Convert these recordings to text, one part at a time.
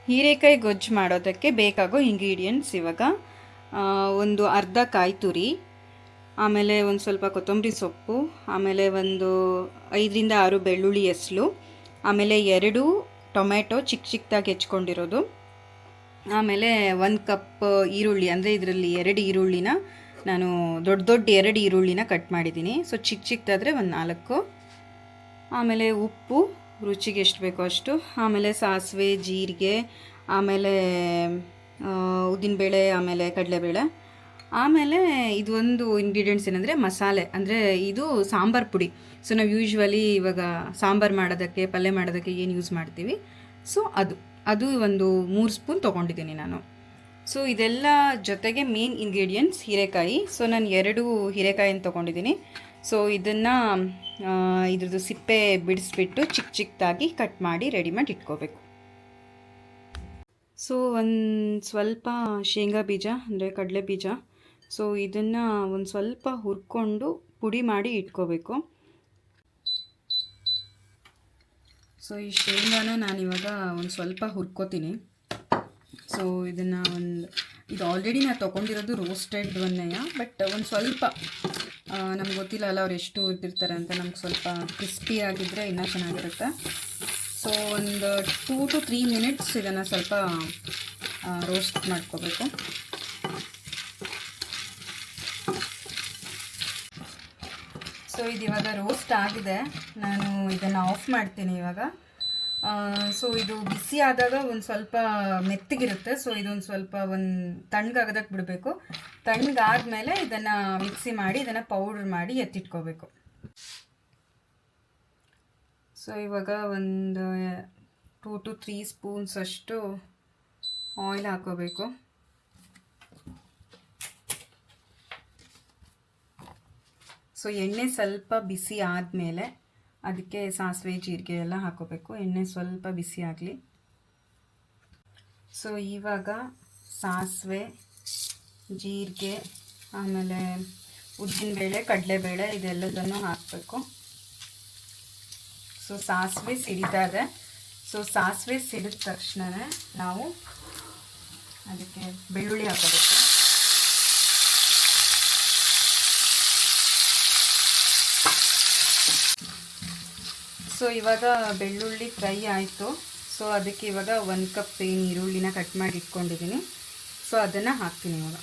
ಹೀರೆಕಾಯಿ ಗೊಜ್ಜು ಮಾಡೋದಕ್ಕೆ ಬೇಕಾಗೋ ಇಂಗ್ರೀಡಿಯೆಂಟ್ಸ್ ಇವಾಗ ಒಂದು ಅರ್ಧ ಕಾಯಿ ತುರಿ, ಆಮೇಲೆ ಒಂದು ಸ್ವಲ್ಪ ಕೊತ್ತಂಬರಿ ಸೊಪ್ಪು, ಆಮೇಲೆ ಒಂದು 5ರಿಂದ 6 ಬೆಳ್ಳುಳ್ಳಿ ಎಸಳು, ಆಮೇಲೆ 2 ಟೊಮೆಟೊ ಚಿಕ್ಕ ಚಿಕ್ಕದಾಗಿ ಹೆಚ್ಕೊಂಡಿರೋದು, ಆಮೇಲೆ 1 ಕಪ್ ಈರುಳ್ಳಿ, ಅಂದರೆ ಇದರಲ್ಲಿ 2 ಈರುಳ್ಳಿನ ನಾನು ದೊಡ್ಡ 2 ಈರುಳ್ಳಿನ ಕಟ್ ಮಾಡಿದ್ದೀನಿ. ಸೊ ಚಿಕ್ಕ ಚಿಕ್ಕದಾದರೆ ಒಂದು 4. ಆಮೇಲೆ ಉಪ್ಪು ರುಚಿಗೆ ಎಷ್ಟು ಬೇಕೋ ಅಷ್ಟು, ಆಮೇಲೆ ಸಾಸಿವೆ, ಜೀರಿಗೆ, ಆಮೇಲೆ ಉದ್ದಿನಬೇಳೆ, ಆಮೇಲೆ ಕಡಲೆಬೇಳೆ, ಆಮೇಲೆ ಇದೊಂದು ಇಂಗ್ರೀಡಿಯೆಂಟ್ಸ್ ಏನಂದರೆ ಮಸಾಲೆ, ಅಂದರೆ ಇದು ಸಾಂಬಾರು ಪುಡಿ. ಸೊ ನಾವು ಯೂಶ್ವಲಿ ಇವಾಗ ಸಾಂಬಾರು ಮಾಡೋದಕ್ಕೆ, ಪಲ್ಯ ಮಾಡೋದಕ್ಕೆ ಏನು ಯೂಸ್ ಮಾಡ್ತೀವಿ, ಸೊ ಅದು ಒಂದು 3 ಸ್ಪೂನ್ ತೊಗೊಂಡಿದ್ದೀನಿ ನಾನು. ಸೊ ಇದೆಲ್ಲ ಜೊತೆಗೆ ಮೇನ್ ಇಂಗ್ರೀಡಿಯೆಂಟ್ಸ್ ಹೀರೆಕಾಯಿ. ಸೊ ನಾನು 2 ಹೀರೆಕಾಯಿನ ತೊಗೊಂಡಿದ್ದೀನಿ. ಸೊ ಇದನ್ನು ಇದ್ರದ್ದು ಸಿಪ್ಪೆ ಬಿಡಿಸ್ಬಿಟ್ಟು ಚಿಕ್ಕ ಚಿಕ್ಕದಾಗಿ ಕಟ್ ಮಾಡಿ ರೆಡಿ ಮಾಡಿ ಇಟ್ಕೋಬೇಕು. ಸೊ ಒಂದು ಸ್ವಲ್ಪ ಶೇಂಗಾ ಬೀಜ, ಅಂದರೆ ಕಡಲೆ ಬೀಜ, ಸೊ ಇದನ್ನು ಒಂದು ಸ್ವಲ್ಪ ಹುರ್ಕೊಂಡು ಪುಡಿ ಮಾಡಿ ಇಟ್ಕೋಬೇಕು. ಸೊ ಈ ಶೇಂಗಾನ ನಾನಿವಾಗ ಒಂದು ಸ್ವಲ್ಪ ಹುರ್ಕೋತೀನಿ. ಸೊ ಇದನ್ನು ಇದು ಆಲ್ರೆಡಿ ನಾನು ತೊಗೊಂಡಿರೋದು ರೋಸ್ಟೆಡ್ ಒನ್ನೆಯ, ಬಟ್ ಒಂದು ಸ್ವಲ್ಪ ನಮ್ಗೆ ಗೊತ್ತಿಲ್ಲ ಅಲ್ಲ ಅವ್ರು ಎಷ್ಟು ಹುರಿದಿರ್ತಾರೆ ಅಂತ, ನಮ್ಗೆ ಸ್ವಲ್ಪ ಕ್ರಿಸ್ಪಿ ಆಗಿದ್ದರೆ ಇನ್ನೂ ಚೆನ್ನಾಗಿರುತ್ತೆ. ಸೊ ಒಂದು 2 to 3 ಮಿನಿಟ್ಸ್ ಇದನ್ನು ಸ್ವಲ್ಪ ರೋಸ್ಟ್ ಮಾಡ್ಕೋಬೇಕು. ಸೊ ಇದು ಇವಾಗ ರೋಸ್ಟ್ ಆಗಿದೆ, ನಾನು ಇದನ್ನು ಆಫ್ ಮಾಡ್ತೀನಿ ಇವಾಗ. ಸೊ ಇದು ಬಿಸಿ ಆದಾಗ ಒಂದು ಸ್ವಲ್ಪ ಮೆತ್ತಗಿರುತ್ತೆ. ಸೊ ಇದೊಂದು ಸ್ವಲ್ಪ ತಣ್ಣಗಾಗೋದಕ್ಕೆ ಬಿಡಬೇಕು. ತಣ್ಣಗಾದ್ಮೇಲೆ ಇದನ್ನು ಮಿಕ್ಸಿ ಮಾಡಿ ಇದನ್ನು ಪೌಡ್ರ್ ಮಾಡಿ ಎತ್ತಿಟ್ಕೋಬೇಕು. ಸೊ ಇವಾಗ ಒಂದು 2 to 3 ಸ್ಪೂನ್ಸ್ ಅಷ್ಟು ಆಯಿಲ್ ಹಾಕೋಬೇಕು. ಸೊ ಎಣ್ಣೆ ಸ್ವಲ್ಪ ಬಿಸಿ ಆದಮೇಲೆ ಅದಕ್ಕೆ ಸಾಸಿವೆ, ಜೀರಿಗೆ ಎಲ್ಲ ಹಾಕೋಬೇಕು. ಎಣ್ಣೆ ಸ್ವಲ್ಪ ಬಿಸಿ ಆಗಲಿ. ಸೊ ಇವಾಗ ಸಾಸಿವೆ, ಜೀರಿಗೆ, ಆಮೇಲೆ ಉದ್ದಿನಬೇಳೆ, ಕಡಲೆಬೇಳೆ ಇದೆಲ್ಲದನ್ನು ಹಾಕಬೇಕು. ಸೊ ಸಾಸಿವೆ ಸಿಡಿತಾ ಇದೆ. ಸೊ ಸಾಸಿವೆ ಸಿಡಿದ ತಕ್ಷಣವೇ ನಾವು ಅದಕ್ಕೆ ಬೆಳ್ಳುಳ್ಳಿ ಹಾಕೋಬೇಕು. ಸೊ ಇವಾಗ ಬೆಳ್ಳುಳ್ಳಿ ಫ್ರೈ ಆಯಿತು. ಸೊ ಅದಕ್ಕೆ ಇವಾಗ 1 ಕಪ್ ಈರುಳ್ಳಿನ ಕಟ್ ಮಾಡಿ ಇಟ್ಕೊಂಡಿದ್ದೀನಿ. ಸೊ ಅದನ್ನು ಹಾಕ್ತೀನಿ ಇವಾಗ.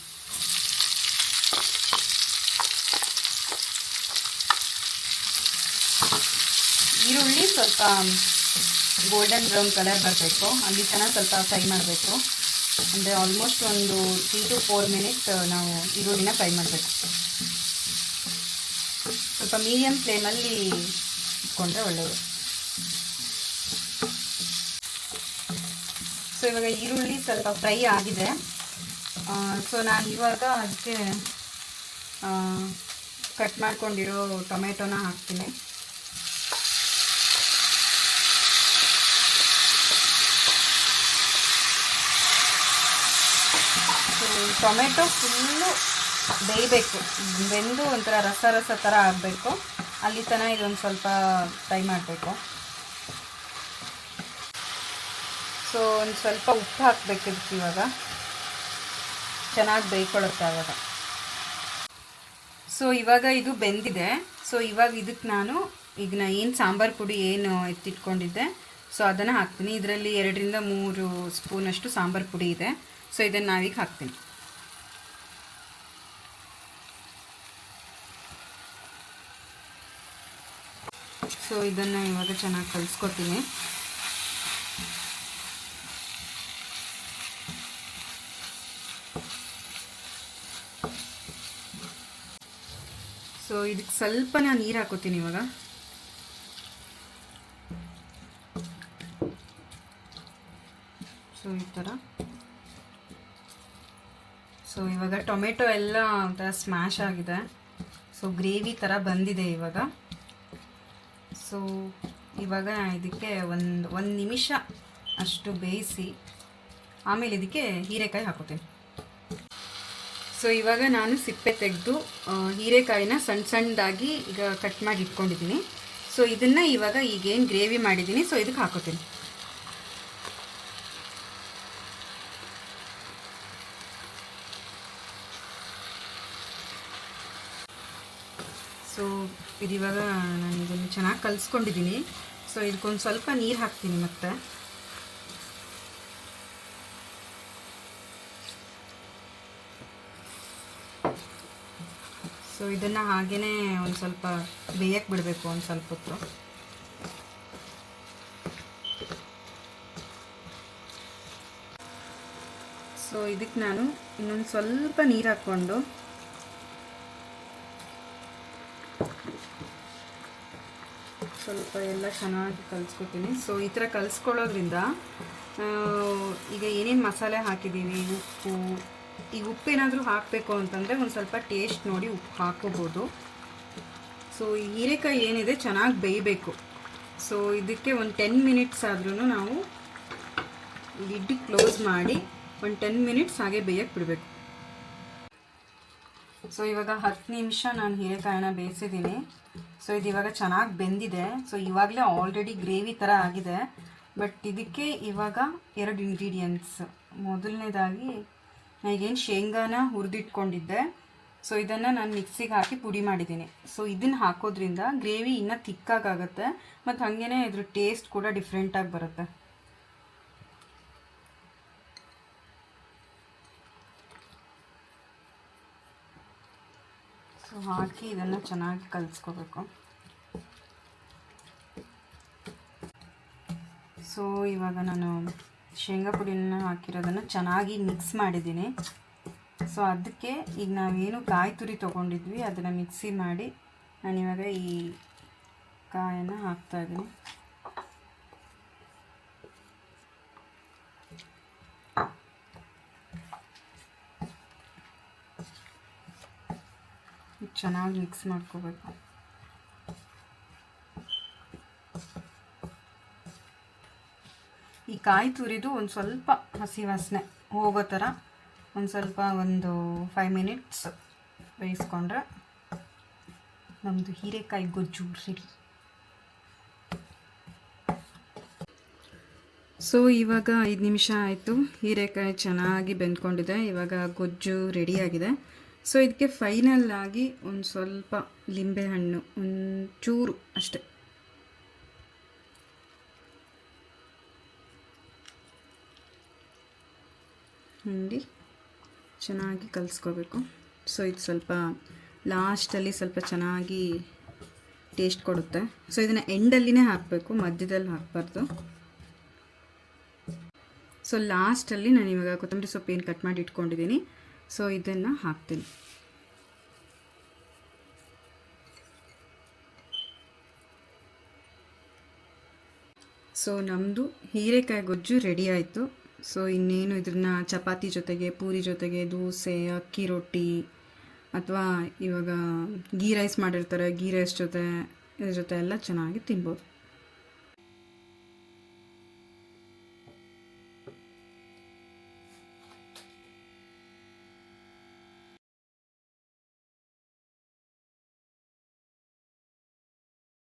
ಈರುಳ್ಳಿ ಸ್ವಲ್ಪ ಗೋಲ್ಡನ್ ಬ್ರೌನ್ ಕಲರ್ ಬರಬೇಕು, ಅಲ್ಲಿ ತನಕ ಸ್ವಲ್ಪ ಫ್ರೈ ಮಾಡಬೇಕು. ಅಂದರೆ ಆಲ್ಮೋಸ್ಟ್ ಒಂದು 3 to 4 ಮಿನಿಟ್ ನಾವು ಈರುಳ್ಳಿನ ಫ್ರೈ ಮಾಡಬೇಕು. ಸ್ವಲ್ಪ ಮೀಡಿಯಮ್ ಫ್ಲೇಮಲ್ಲಿ ಇಟ್ಕೊಂಡ್ರೆ ಒಳ್ಳೆಯದು. ಸೊ ಇವಾಗ ಈರುಳ್ಳಿ ಸ್ವಲ್ಪ ಫ್ರೈ ಆಗಿದೆ. ಸೊ ನಾನು ಇವಾಗ ಅದಕ್ಕೆ ಕಟ್ ಮಾಡ್ಕೊಂಡಿರೋ ಟೊಮೆಟೊನ ಹಾಕ್ತೀನಿ. ಸೊ ಟೊಮೆಟೊ ಫುಲ್ಲು ಬೇಯಬೇಕು, ಬೆಂದು ಒಂಥರ ರಸ ಥರ ಆಗಬೇಕು, ಅಲ್ಲಿ ತನಕ ಇದೊಂದು ಸ್ವಲ್ಪ ಫ್ರೈ ಮಾಡಬೇಕು. ಸೊ ಒಂದು ಸ್ವಲ್ಪ ಉಪ್ಪು ಹಾಕಬೇಕು ಇದಕ್ಕೆ, ಇವಾಗ ಚೆನ್ನಾಗಿ ಬೇಯ್ಕೊಳ್ಳುತ್ತೆ ಆವಾಗ. ಸೊ ಇವಾಗ ಇದು ಬೆಂದಿದೆ. ಸೊ ಇವಾಗ ಇದಕ್ಕೆ ನಾನು ಈಗ ಏನು ಸಾಂಬಾರು ಪುಡಿ ಏನು ಎತ್ತಿಟ್ಕೊಂಡಿದ್ದೆ, ಸೊ ಅದನ್ನು ಹಾಕ್ತೀನಿ. ಇದರಲ್ಲಿ 2ರಿಂದ 3 ಸ್ಪೂನಷ್ಟು ಸಾಂಬಾರು ಪುಡಿ ಇದೆ. ಸೊ ಇದನ್ನು ನಾವೀಗ ಹಾಕ್ತೀನಿ. ಸೊ ಇದನ್ನು ಇವಾಗ ಚೆನ್ನಾಗಿ ಕಲಿಸ್ಕೊತೀನಿ. ಸೊ ಇದಕ್ಕೆ ಸ್ವಲ್ಪ ನಾನು ನೀರು ಹಾಕೋತೀನಿ ಇವಾಗ. ಸೊ ಈ ಥರ. ಸೊ ಇವಾಗ ಟೊಮೆಟೊ ಎಲ್ಲ ಒಂಥರ ಸ್ಮ್ಯಾಶ್ ಆಗಿದೆ. ಸೊ ಗ್ರೇವಿ ಥರ ಬಂದಿದೆ ಇವಾಗ. ಸೊ ಇವಾಗ ಇದಕ್ಕೆ ಒಂದು ನಿಮಿಷ ಅಷ್ಟು ಬೇಯಿಸಿ ಆಮೇಲೆ ಇದಕ್ಕೆ ಹೀರೆಕಾಯಿ ಹಾಕೋತೀನಿ. ಸೊ ಇವಾಗ ನಾನು ಸಿಪ್ಪೆ ತೆಗೆದು ಹೀರೆಕಾಯಿನ ಸಣ್ಣದಾಗಿ ಈಗ ಕಟ್ ಮಾಡಿ ಇಟ್ಕೊಂಡಿದ್ದೀನಿ. ಸೊ ಇದನ್ನು ಇವಾಗ ಈಗೇನು ಗ್ರೇವಿ ಮಾಡಿದ್ದೀನಿ ಸೊ ಇದಕ್ಕೆ ಹಾಕೋತೀನಿ. ಸೊ ಇದಿವಾಗ ನಾನು ಇದನ್ನು ಚೆನ್ನಾಗಿ ಕಲಿಸ್ಕೊಂಡಿದ್ದೀನಿ. ಸೊ ಇದಕ್ಕೊಂದು ಸ್ವಲ್ಪ ನೀರು ಹಾಕ್ತೀನಿ ಮತ್ತೆ. ಸೊ ಇದನ್ನು ಹಾಗೇ ಒಂದು ಸ್ವಲ್ಪ ಬೇಯಕ್ಕೆ ಬಿಡಬೇಕು ಒಂದು ಸ್ವಲ್ಪ ಹೊತ್ತು. ಸೊ ಇದಕ್ಕೆ ನಾನು ಇನ್ನೊಂದು ಸ್ವಲ್ಪ ನೀರು ಹಾಕ್ಕೊಂಡು ಸ್ವಲ್ಪ ಎಲ್ಲ ಚೆನ್ನಾಗಿ ಕಲಿಸ್ಕೊತೀನಿ. ಸೊ ಈ ಥರ ಕಲಿಸ್ಕೊಳ್ಳೋದ್ರಿಂದ ಈಗ ಏನೇನು ಮಸಾಲೆ ಹಾಕಿದ್ದೀವಿ, ಉಪ್ಪು, ಈಗ ಉಪ್ಪೇನಾದರೂ ಹಾಕಬೇಕು ಅಂತಂದರೆ ಒಂದು ಸ್ವಲ್ಪ ಟೇಸ್ಟ್ ನೋಡಿ ಉಪ್ಪು ಹಾಕ್ಕೋಬೋದು. ಸೊ ಈ ಹೀರೆಕಾಯಿ ಏನಿದೆ ಚೆನ್ನಾಗಿ ಬೇಯಬೇಕು. ಸೊ ಇದಕ್ಕೆ ಒಂದು 10 ಮಿನಿಟ್ಸ್ ಆದ್ರೂ ನಾವು ಲಿಡ್ ಕ್ಲೋಸ್ ಮಾಡಿ ಒಂದು 10 ಮಿನಿಟ್ಸ್ ಹಾಗೆ ಬೇಯಕ್ಕೆ ಬಿಡಬೇಕು. ಸೊ ಇವಾಗ 10 ನಿಮಿಷ ನಾನು ಹೀರೆಕಾಯಿನ ಬೇಯಿಸಿದ್ದೀನಿ. ಸೊ ಇದು ಇವಾಗ ಚೆನ್ನಾಗಿ ಬೆಂದಿದೆ. ಸೊ ಇವಾಗಲೇ ಆಲ್ರೆಡಿ ಗ್ರೇವಿ ಥರ ಆಗಿದೆ. ಬಟ್ ಇದಕ್ಕೆ ಇವಾಗ 2 ಇಂಗ್ರೀಡಿಯೆಂಟ್ಸ್. ಮೊದಲನೇದಾಗಿ ನಾನೀಗೇನು ಶೇಂಗಾನ ಹುರಿದಿಟ್ಕೊಂಡಿದ್ದೆ, ಸೊ ಇದನ್ನು ನಾನು ಮಿಕ್ಸಿಗೆ ಹಾಕಿ ಪುಡಿ ಮಾಡಿದ್ದೀನಿ. ಸೊ ಇದನ್ನು ಹಾಕೋದ್ರಿಂದ ಗ್ರೇವಿ ಇನ್ನೂ ತಿಕ್ಕಾಗುತ್ತೆ ಮತ್ತು ಹಾಗೇ ಇದ್ರ ಟೇಸ್ಟ್ ಕೂಡ ಡಿಫ್ರೆಂಟಾಗಿ ಬರುತ್ತೆ. ಸೊ ಹಾಕಿ ಇದನ್ನು ಚೆನ್ನಾಗಿ ಕಲಿಸ್ಕೋಬೇಕು. ಸೊ ಇವಾಗ ನಾನು ಶೇಂಗಾ ಪುಡಿನ ಹಾಕಿರೋದನ್ನು ಚೆನ್ನಾಗಿ ಮಿಕ್ಸ್ ಮಾಡಿದ್ದೀನಿ. ಸೊ ಅದಕ್ಕೆ ಈಗ ನಾವೇನು ಕಾಯಿ ತುರಿ ತೊಗೊಂಡಿದ್ವಿ ಅದನ್ನು ಮಿಕ್ಸಿ ಮಾಡಿ ನಾನಿವಾಗ ಈ ಕಾಯನ್ನು ಹಾಕ್ತಾಯಿದ್ದೀನಿ. ಚೆನ್ನಾಗಿ ಮಿಕ್ಸ್ ಮಾಡ್ಕೋಬೇಕು. ಈ ಕಾಯಿ ತುರಿದು ಒಂದು ಸ್ವಲ್ಪ ಹಸಿ ವಾಸನೆ ಹೋಗೋ ಥರ ಒಂದು 5 ಮಿನಿಟ್ಸ್ ಬೇಯಿಸ್ಕೊಂಡ್ರೆ ನಮ್ಮದು ಹೀರೆಕಾಯಿ ಗೊಜ್ಜು ರೆಡಿ. ಸೊ ಇವಾಗ 5 ನಿಮಿಷ ಆಯಿತು. ಹೀರೆಕಾಯಿ ಚೆನ್ನಾಗಿ ಬೆಂದ್ಕೊಂಡಿದೆ. ಇವಾಗ ಗೊಜ್ಜು ರೆಡಿಯಾಗಿದೆ. ಸೊ ಇದಕ್ಕೆ ಫೈನಲ್ ಆಗಿ ಒಂದು ಸ್ವಲ್ಪ ಲಿಂಬೆಹಣ್ಣು ಒಂಚೂರು ಅಷ್ಟೆ ಹಿಂಡಿ ಚೆನ್ನಾಗಿ ಕಲಿಸ್ಕೋಬೇಕು. ಸೊ ಇದು ಸ್ವಲ್ಪ ಲಾಸ್ಟಲ್ಲಿ ಸ್ವಲ್ಪ ಚೆನ್ನಾಗಿ ಟೇಸ್ಟ್ ಕೊಡುತ್ತೆ. ಸೊ ಇದನ್ನು ಎಂಡಲ್ಲಿನೇ ಹಾಕಬೇಕು, ಮಧ್ಯದಲ್ಲಿ ಹಾಕಬಾರ್ದು. ಸೊ ಲಾಸ್ಟಲ್ಲಿ ನಾನು ಇವಾಗ ಕೊತ್ತಂಬರಿ ಸೊಪ್ಪು ಏನು ಕಟ್ ಮಾಡಿ ಇಟ್ಕೊಂಡಿದ್ದೀನಿ, ಸೊ ಇದನ್ನು ಹಾಕ್ತೀನಿ. ಸೊ ನಮ್ಮದು ಹೀರೆಕಾಯಿ ಗೊಜ್ಜು ರೆಡಿ ಆಯಿತು. ಸೊ ಇನ್ನೇನು ಇದನ್ನು ಚಪಾತಿ ಜೊತೆಗೆ, ಪೂರಿ ಜೊತೆಗೆ, ದೋಸೆ, ಅಕ್ಕಿ ರೊಟ್ಟಿ ಅಥವಾ ಇವಾಗ ಗೀ ರೈಸ್ ಮಾಡಿರ್ತಾರೆ, ಗೀ ರೈಸ್ ಜೊತೆ ಇದ್ರ ಜೊತೆ ಎಲ್ಲ ಚೆನ್ನಾಗಿ ತಿನ್ಬೋದು.